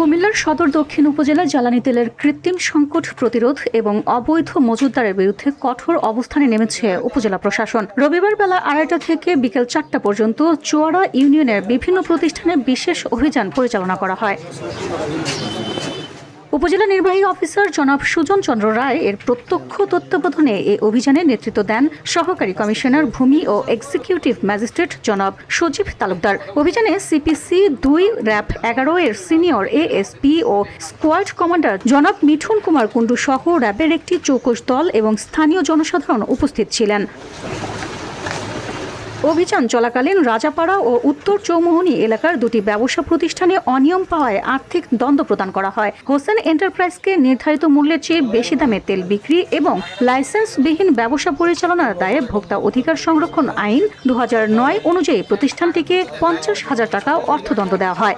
কুমিল্লার সদর দক্ষিণ উপজেলায় জ্বালানি তেলের কৃত্রিম সংকট প্রতিরোধ এবং অবৈধ মজুতদারের বিরুদ্ধে কঠোর অবস্থানে নেমেছে উপজেলা প্রশাসন। রবিবার বেলা 2:30 থেকে বিকেল 4টা পর্যন্ত চুয়াড়া ইউনিয়নের বিভিন্ন প্রতিষ্ঠানে বিশেষ অভিযান পরিচালনা করা হয়। উপজেলা নির্বাহী অফিসার জনাব সুজন চন্দ্র রায় এর প্রত্যক্ষ তত্ত্বাবধানে এই অভিযানে নেতৃত্ব দেন সহকারী কমিশনার ভূমি ও এক্সিকিউটিভ ম্যাজিস্ট্রেট জনাব সজীব তালুকদার। অভিযানে সিপিসি 2 র্যাব 11 এর সিনিয়র এএসপি ও স্কোয়াড কমান্ডার জনাব মিঠুন কুমার কুণ্ডু সহ র্যাবের একটি চৌকস দল এবং স্থানীয় জনসাধারণ উপস্থিত ছিলেন। অভিযান চলাকালীন রাজাপাড়া ও উত্তর চৌমোহনী এলাকার দুটি ব্যবসা প্রতিষ্ঠানে অনিয়ম পাওয়ায় আর্থিক দণ্ড প্রদান করা হয়। হোসেন এন্টারপ্রাইজকে নির্ধারিত মূল্যের চেয়ে বেশি দামে তেল বিক্রি এবং লাইসেন্সবিহীন ব্যবসা পরিচালনার দায়ে ভোক্তা অধিকার সংরক্ষণ আইন 2009 অনুযায়ী প্রতিষ্ঠানটিকে 50,000 টাকা অর্থদণ্ড দেওয়া হয়।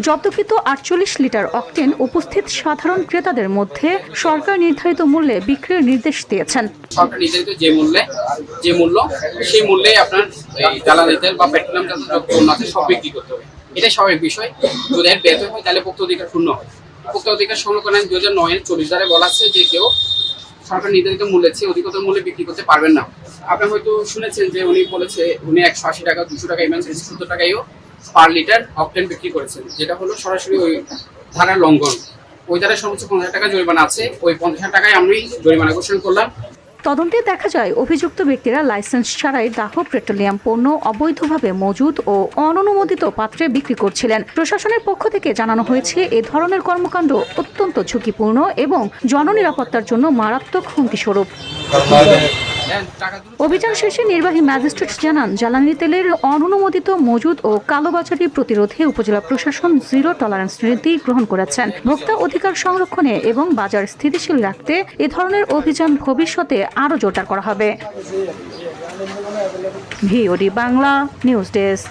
জব্দকৃত 48 লিটার অকটেন উপস্থিত সাধারণ ক্রেতাদের মধ্যে সরকার নির্ধারিত মূল্যে বিক্রির নির্দেশ দিয়েছেন। সরকার নির্ধারিত যে মূল্য সেই মূল্যে আপনার জ্বালানি তেল বা পেট্রোলিয়াম জাতীয় দ্রব্য আছে সব বিক্রি করতে হবে। এটাই স্বাভাবিক বিষয়। যদি এর ব্যর্থ হয় তাহলে ভোক্তা অধিকার শূন্য হয়। ভোক্তা অধিকার সংরক্ষণ আইন 2009 এর 40 ধারায় বলা আছে যে কেউ সরকার নির্ধারিত মূল্যের চেয়ে অধিকতর মূল্যে বিক্রি করতে পারবেন না। আপনি হয়তো শুনেছেন যে উনি বলেছে উনি 180 টাকা 200 টাকা এমএন 70 টাকায়ও পার লিটার অকটেন বিক্রি করেছেন, যেটা হলো সরাসরি ওই ধারার লঙ্ঘন। ওই ধারায় সর্বোচ্চ 50,000 টাকা জরিমানা আছে। ওই 50,000 টাকায় আমি জরিমানা ঘোষণা করলাম। তদন্তে দেখা যায় অভিযুক্ত ব্যক্তিরা লাইসেন্স ছাড়াই দাহ পেট্রোলিয়াম পণ্য অবৈধভাবে মজুদ ও অননুমোদিত পাত্রে বিক্রি করছিলেন। প্রশাসনের পক্ষ থেকে জানানো হয়েছে এ ধরনের কর্মকাণ্ড অত্যন্ত ঝুঁকিপূর্ণ এবং জননিরাপত্তার জন্য মারাত্মক হুমকিস্বরূপ। অভিযান শেষে নির্বাহী ম্যাজিস্ট্রেট জানান, জ্বালানি তেলের অননুমোদিত মজুদ ও কালোবাজারি প্রতিরোধে উপজেলা প্রশাসন 0 টলারেন্স নীতি গ্রহণ করেছেন। ভোক্তা অধিকার সংরক্ষণে এবং বাজার স্থিতিশীল রাখতে এ ধরনের অভিযান ভবিষ্যতে আরও জোরদার করা হবে। VOD Bangla news desk.